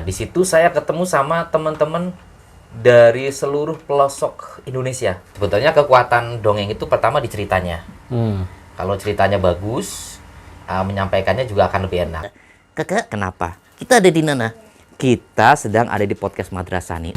Nah, di situ saya ketemu sama teman-teman dari seluruh pelosok Indonesia. Sebetulnya kekuatan dongeng itu pertama di ceritanya. Kalau ceritanya bagus, menyampaikannya juga akan lebih enak. Kakak, kenapa? Kita ada di mana? Kita sedang ada di podcast Madrasah nih.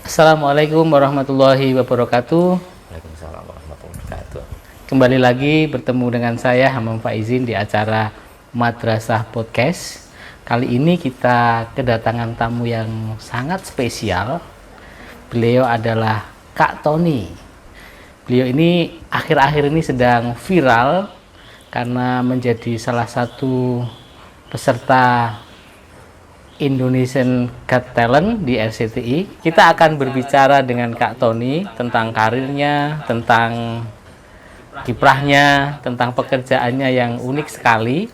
Assalamualaikum warahmatullahi wabarakatuh. Waalaikumsalam warahmatullahi wabarakatuh. Kembali lagi bertemu dengan saya Hamam Faizin di acara Madrasah Podcast. Kali ini kita kedatangan tamu yang sangat spesial. Beliau adalah Kak Tony. Beliau ini akhir-akhir ini sedang viral karena menjadi salah satu peserta Indonesian Got Talent di RCTI. Kita akan berbicara dengan Kak Tony tentang karirnya, tentang kiprahnya, tentang pekerjaannya yang unik sekali,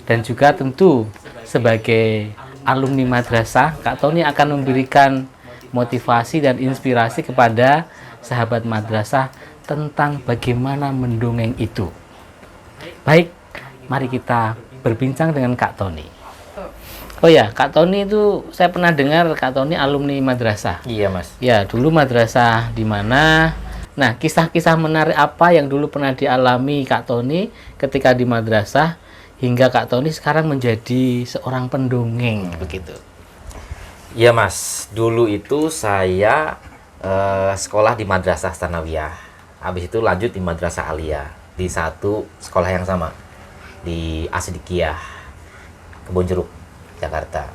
dan juga tentu sebagai alumni madrasah, Kak Tony akan memberikan motivasi dan inspirasi kepada sahabat madrasah tentang bagaimana mendongeng itu. Baik, mari kita berbincang dengan Kak Tony. Oh ya, Kak Tony itu saya pernah dengar Kak Tony alumni madrasah. Iya, Mas. Ya, dulu madrasah di mana? Nah, kisah-kisah menarik apa yang dulu pernah dialami Kak Tony ketika di madrasah hingga Kak Tony sekarang menjadi seorang pendongeng begitu. Iya, Mas. Dulu itu saya sekolah di Madrasah Tsanawiyah. Habis itu lanjut di Madrasah Aliyah di satu sekolah yang sama di Asdikiyah, Kebonjeruk, Jakarta.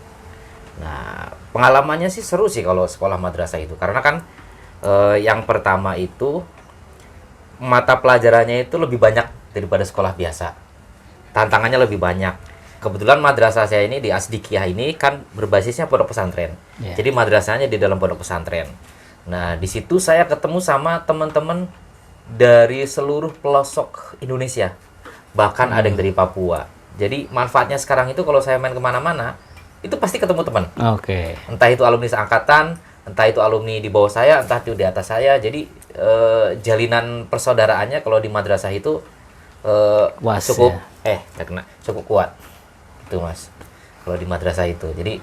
Nah, pengalamannya sih seru sih kalau sekolah madrasah itu, karena kan yang pertama itu mata pelajarannya itu lebih banyak daripada sekolah biasa. Tantangannya lebih banyak. Kebetulan madrasah saya ini di Asdikiyah ini kan berbasisnya pondok pesantren. Yeah. Jadi madrasahnya di dalam pondok pesantren. Nah, di situ saya ketemu sama teman-teman dari seluruh pelosok Indonesia. Bahkan ada yang dari Papua. Jadi manfaatnya sekarang itu kalau saya main kemana-mana, itu pasti ketemu teman. Oke. Entah itu alumni seangkatan, entah itu alumni di bawah saya, entah itu di atas saya. Jadi jalinan persaudaraannya kalau di madrasah itu Was, cukup ya. cukup kuat. Itu, Mas. Kalau di madrasah itu. Jadi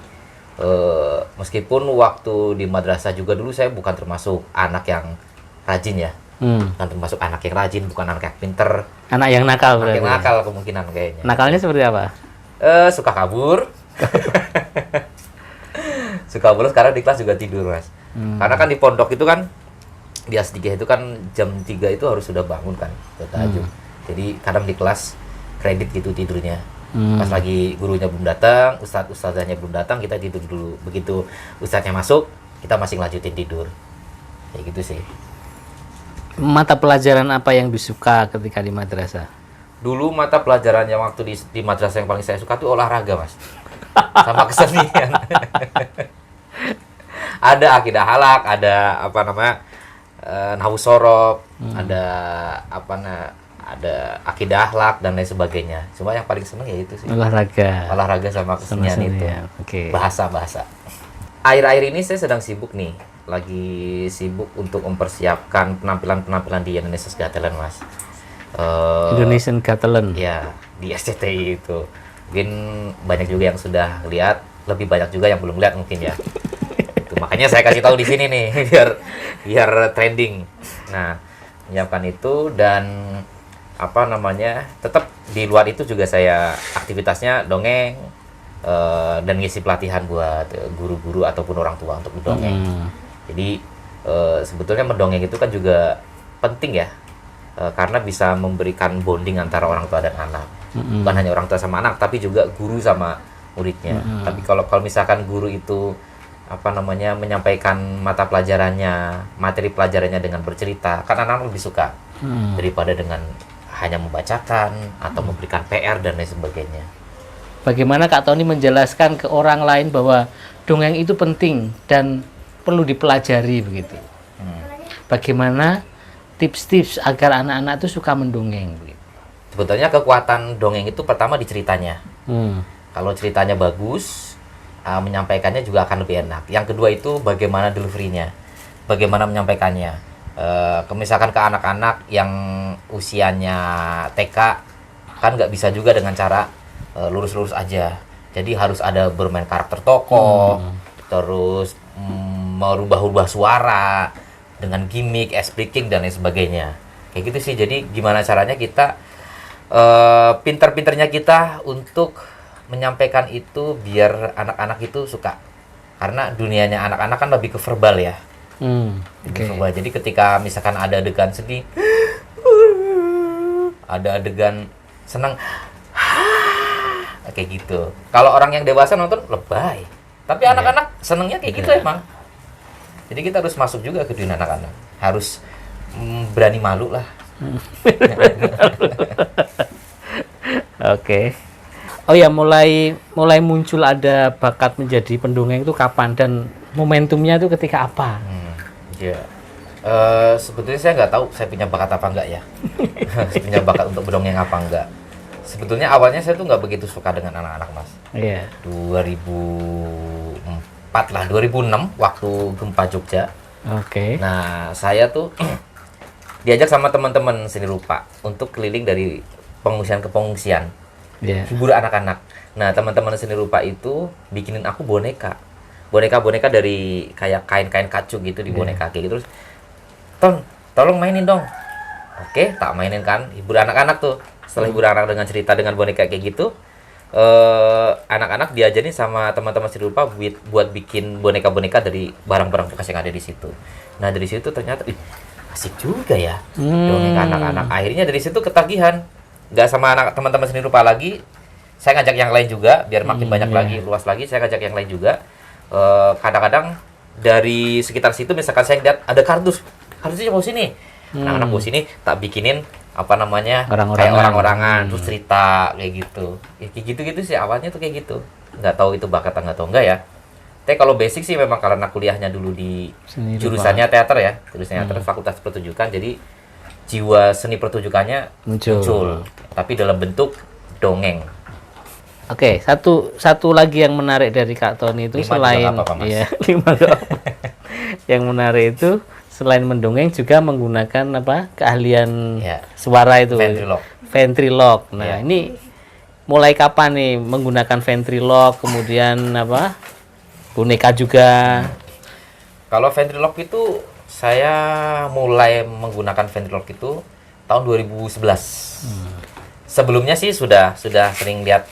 meskipun waktu di madrasah juga dulu saya bukan termasuk anak yang rajin ya. Bukan termasuk anak yang rajin, bukan anak yang pinter. Anak yang nakal Anak berarti. yang nakal kemungkinan kayaknya. Nakalnya seperti apa? Suka kabur. Suka bolos, karena di kelas juga tidur, Mas. Karena kan di pondok itu kan, di Asdikiyah itu kan jam 3 itu harus sudah bangun kan, sudah tahajud. Jadi kadang di kelas kredit gitu tidurnya. Pas lagi gurunya belum datang, ustadzanya belum datang, kita tidur dulu. Begitu ustadznya masuk, kita masih lanjutin tidur. Kayak gitu sih. Mata pelajaran apa yang disuka ketika di madrasah? Dulu mata pelajaran yang waktu di madrasah yang paling saya suka tuh olahraga, Mas. Sama kesenian. Ada akidah halak, ada apa namanya, nahwu sorof, ada akidah akhlak dan lain sebagainya. Cuma yang paling seneng ya itu sih. Olahraga sama kesenian itu. Ya. Oke. Bahasa. Akhir-akhir ini saya sedang sibuk nih. Lagi sibuk untuk mempersiapkan penampilan-penampilan di Indonesia's Got Talent, Mas. Indonesian Got Talent. Ya, di SCTI itu. Mungkin banyak juga yang sudah lihat, lebih banyak juga yang belum lihat mungkin ya. Itu makanya saya kasih tahu di sini nih biar trending. Nah, menyiapkan itu dan tetap di luar itu juga saya aktivitasnya dongeng dan ngisi pelatihan buat guru-guru ataupun orang tua untuk mendongeng. Jadi sebetulnya mendongeng itu kan juga penting ya, karena bisa memberikan bonding antara orang tua dan anak. Bukan hanya orang tua sama anak, tapi juga guru sama muridnya. Tapi kalau misalkan guru itu menyampaikan mata pelajarannya, materi pelajarannya dengan bercerita, kan anak-anak lebih suka daripada dengan hanya membacakan atau memberikan PR dan lain sebagainya. Bagaimana Kak Tony menjelaskan ke orang lain bahwa dongeng itu penting dan perlu dipelajari begitu? Bagaimana tips-tips agar anak-anak itu suka mendongeng? Begitu? Sebetulnya kekuatan dongeng itu pertama di ceritanya. Kalau ceritanya bagus, menyampaikannya juga akan lebih enak. Yang kedua itu bagaimana delivery-nya, bagaimana menyampaikannya. Misalkan ke anak-anak yang usianya TK kan nggak bisa juga dengan cara lurus-lurus aja. Jadi harus ada bermain karakter tokoh, terus merubah-ubah suara dengan gimmick, speaking dan lain sebagainya. Kayak gitu sih. Jadi gimana caranya kita pinter-pinternya kita untuk menyampaikan itu biar anak-anak itu suka. Karena dunianya anak-anak kan lebih ke verbal ya. Verbal. Jadi ketika misalkan ada adegan sedih, ada adegan senang, kayak gitu. Kalau orang yang dewasa nonton lebay. Tapi anak-anak senengnya kayak gitu emang. Jadi kita harus masuk juga ke dunia anak-anak. Harus berani malu lah. Oke. Oh ya, mulai muncul ada bakat menjadi pendongeng itu kapan dan momentumnya itu ketika apa? Ya. Sebetulnya saya nggak tahu saya punya bakat apa enggak ya. Punya bakat untuk berdongeng apa enggak. Sebetulnya awalnya saya tuh nggak begitu suka dengan anak-anak, Mas. Iya. 2004 lah, 2006 waktu gempa Jogja. Oke. Nah, saya tuh diajak sama teman-teman seni rupa untuk keliling dari pengungsian ke pengungsian. Iya. Hibur anak-anak. Nah, teman-teman seni rupa itu bikinin aku boneka. Boneka-boneka dari kayak kain-kain kacu gitu di boneka kayak gitu. Terus, "Ton, tolong mainin dong." Oke, tak mainin kan. Hibur anak-anak tuh. Setelah hibur anak dengan cerita dengan boneka kayak gitu, anak-anak diajarin sama teman-teman seni rupa buat bikin boneka-boneka dari barang-barang bekas yang ada di situ. Nah, dari situ ternyata asik juga ya dongeng anak-anak. Akhirnya dari situ ketagihan. Nggak sama anak teman-teman seni rupa lagi, saya ngajak yang lain juga biar makin banyak lagi, luas lagi. Saya ngajak yang lain juga. Kadang-kadang dari sekitar situ misalkan saya lihat ada kardusnya bawa sini. Anak-anak bawa sini tak bikinin kayak orang-orangan, terus cerita kayak gitu. Ya, kayak gitu-gitu sih awalnya tuh kayak gitu. Nggak tahu itu bakat atau enggak ya. Tapi kalau basic sih memang karena kuliahnya dulu di jurusannya teater ya, jurusannya teater Fakultas Pertunjukan, jadi jiwa seni pertunjukannya muncul, tapi dalam bentuk dongeng. Oke, satu lagi yang menarik dari Kak Tony itu 5 selain juga apa-apa, Mas. ya 5 juga apa. Yang menarik itu selain mendongeng juga menggunakan keahlian suara itu, ventriloque. Nah, ini mulai kapan nih menggunakan ventriloque, kemudian boneka juga? Kalau ventriloque itu saya mulai menggunakan ventriloque itu tahun 2011. Sebelumnya sih sudah sering lihat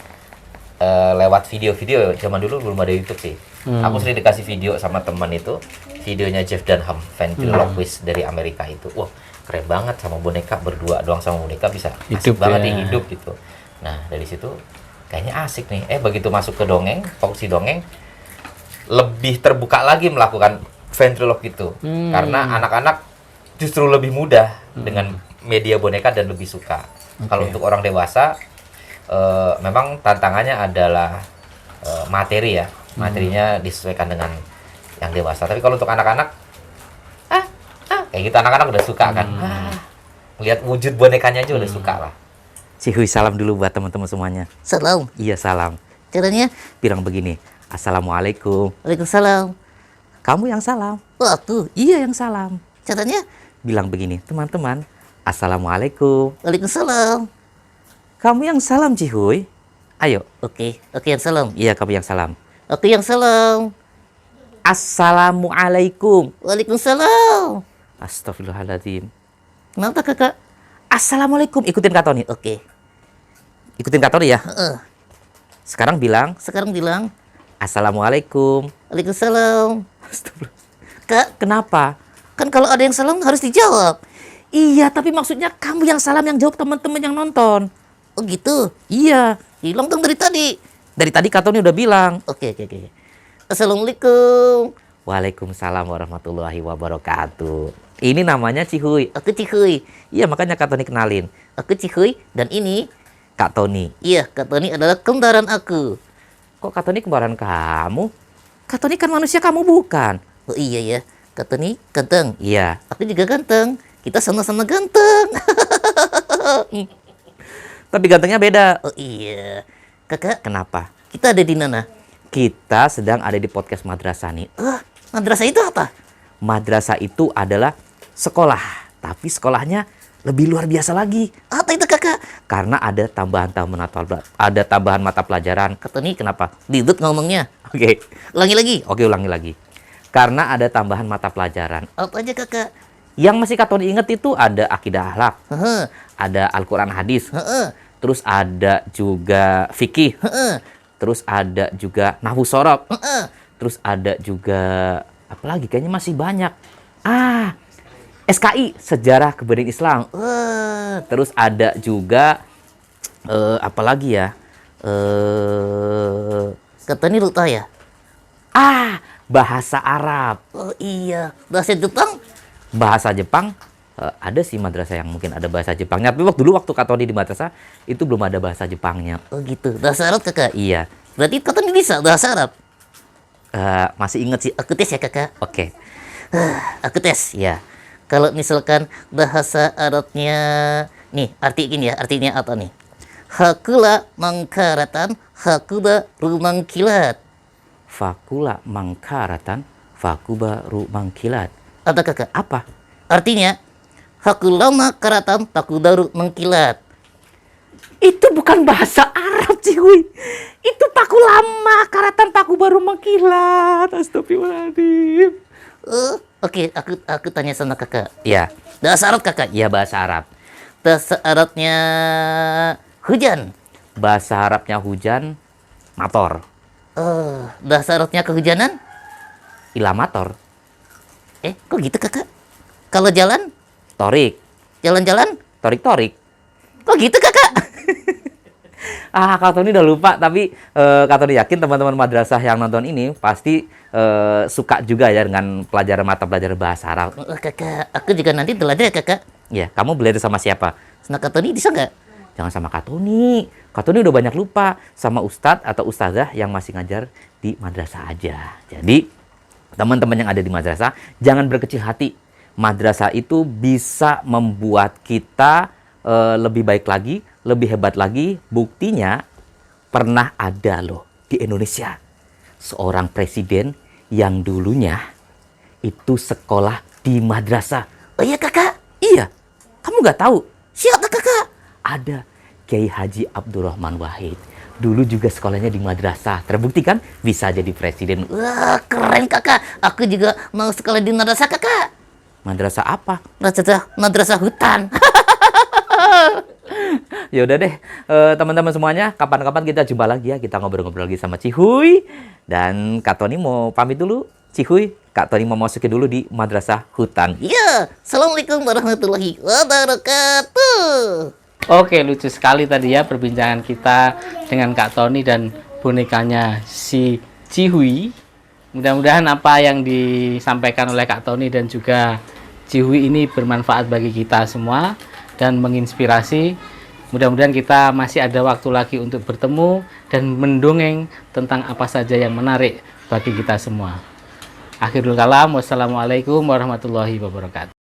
lewat video-video. Zaman dulu belum ada YouTube sih. Aku sering dikasih video sama teman itu, videonya Jeff Dunham, ventriloquist dari Amerika itu. Wah, keren banget, sama boneka, berdua doang sama boneka bisa asik banget nih, hidup gitu. Nah, dari situ kayaknya asik nih. Begitu masuk ke dongeng, fokus dongeng, lebih terbuka lagi melakukan ventriloque itu. Karena anak-anak justru lebih mudah dengan media boneka dan lebih suka. Kalau untuk orang dewasa, memang tantangannya adalah materi ya. Materinya disesuaikan dengan yang dewasa. Tapi kalau untuk anak-anak, kayak gitu anak-anak udah suka kan. Lihat wujud bonekanya aja udah suka lah. Cihuy, salam dulu buat teman-teman semuanya. Salam. Iya, salam. Caranya? Bilang begini, Assalamualaikum. Waalaikumsalam. Kamu yang salam. Wah, tuh. Iya, yang salam. Caranya? Bilang begini, teman-teman, Assalamualaikum. Waalaikumsalam. Kamu yang salam, Cihuy. Ayo. Oke yang salam. Iya, kamu yang salam. Oke yang salam. Assalamualaikum. Waalaikumsalam. Astagfirullahaladzim. Kenapa kakak? Assalamualaikum. Ikutin Kak Tony. Oke. Ikutin Kak Tony ya. Sekarang bilang Assalamualaikum. Waalaikumsalam. Astagfirullah. Kak, Kenapa? kan kalau ada yang salam harus dijawab. Iya, tapi maksudnya kamu yang salam, yang jawab teman-teman yang nonton. Oh gitu. Iya. Hilang dong dari tadi. Dari tadi Kak Tony udah bilang. Oke. Assalamualaikum. Waalaikumsalam warahmatullahi wabarakatuh. Ini namanya Cihuy. Aku Cihuy. Iya, makanya Kak Tony kenalin. Aku Cihuy dan ini. Kak Tony. Iya, Kak Tony adalah kembaran aku. Kok Kak Tony kembaran kamu? Kak Tony kan manusia, kamu bukan. Oh iya ya. Kak Tony ganteng. Iya. Aku juga ganteng. Kita sama-sama ganteng. Tapi gantengnya beda. Oh iya. Kakak, Kenapa? kita ada di mana? Kita sedang ada di podcast Madrasah nih. Madrasah itu apa? Madrasah itu adalah sekolah, tapi sekolahnya lebih luar biasa lagi. Apa itu kakak? Karena ada tambahan mata pelajaran. Kak Tony kenapa? Didut ngomongnya. Oke. Ulangi lagi. Oke, ulangi lagi. Karena ada tambahan mata pelajaran. Apa aja kakak? Yang masih Kak Tony inget itu ada akidah akhlak, Heeh, ada Al-Quran hadis, heeh, terus ada juga fikih, heeh, terus ada juga nahwu sorof, heeh. terus ada juga apa lagi? Kayaknya masih banyak. SKI, Sejarah Kebudayaan Islam. Terus ada juga apa lagi ya? Kak Tony lupa ya? Bahasa Arab. Oh iya, bahasa Jepang? Bahasa Jepang ada sih madrasah yang mungkin ada bahasa Jepangnya. Tapi waktu Kak Tony di madrasah itu belum ada bahasa Jepangnya. Oh gitu, bahasa Arab kakak? Iya. Berarti Kak Tony bisa bahasa Arab? Masih inget sih. Aku tes ya kakak. Oke. Aku tes. Ya. Kalau misalkan bahasa Arabnya, nih arti gini ya, artinya apa nih? Hakula mangkaratan, hakuba rumang kilat. Fakula mangkaratan, fakuba mangkilat. Apa kakak? Apa? Artinya, hakula mangkaratan, takudaru mengkilat. Itu bukan bahasa Arab, cuy. Itu paku lama, karatan paku baru mengkilat. Astagfirullahaladzim. Oke, aku tanya sama kakak. Ya, Bahasa Arab kakak? ya bahasa Arab. Bahasa Arabnya hujan. Bahasa Arabnya hujan, mator. Bahasa Arabnya kehujanan? Ilamator. Kok gitu kakak? Kalau jalan? Torik. Jalan-jalan? Torik-torik. Kok gitu kakak? Kak Tony udah lupa, tapi Kak Tony yakin teman-teman madrasah yang nonton ini pasti suka juga ya dengan mata pelajaran bahasa Arab. Kakak, aku juga nanti belajar ya kakak. Ya, kamu belajar sama siapa? Sama Kak Tony bisa nggak? Jangan sama Kak Tony. Kak Tony udah banyak lupa sama ustadz atau ustazah yang masih ngajar di madrasah aja. Jadi, teman-teman yang ada di madrasah, jangan berkecil hati. Madrasah itu bisa membuat kita lebih baik lagi, lebih hebat lagi. Buktinya, pernah ada loh di Indonesia seorang presiden yang dulunya itu sekolah di madrasah. Oh iya kakak? Iya, kamu nggak tahu? Siapa kakak? Ada Kiai Haji Abdurrahman Wahid. Dulu juga sekolahnya di madrasah. Terbukti kan bisa jadi presiden. Wah keren kakak. Aku juga mau sekolah di madrasah kakak. Madrasah apa? Madrasah hutan. Ya udah deh, teman-teman semuanya, kapan-kapan kita jumpa lagi ya. Kita ngobrol-ngobrol lagi sama Cihuy. Dan Kak Tony mau pamit dulu. Cihuy, Kak Tony mau masukin dulu di madrasah hutan. Iya, assalamualaikum warahmatullahi wabarakatuh. Oke, lucu sekali tadi ya perbincangan kita dengan Kak Tony dan bonekanya si Cihui. Mudah-mudahan apa yang disampaikan oleh Kak Tony dan juga Cihui ini bermanfaat bagi kita semua dan menginspirasi. Mudah-mudahan kita masih ada waktu lagi untuk bertemu dan mendongeng tentang apa saja yang menarik bagi kita semua. Akhirul kalam, wassalamualaikum warahmatullahi wabarakatuh.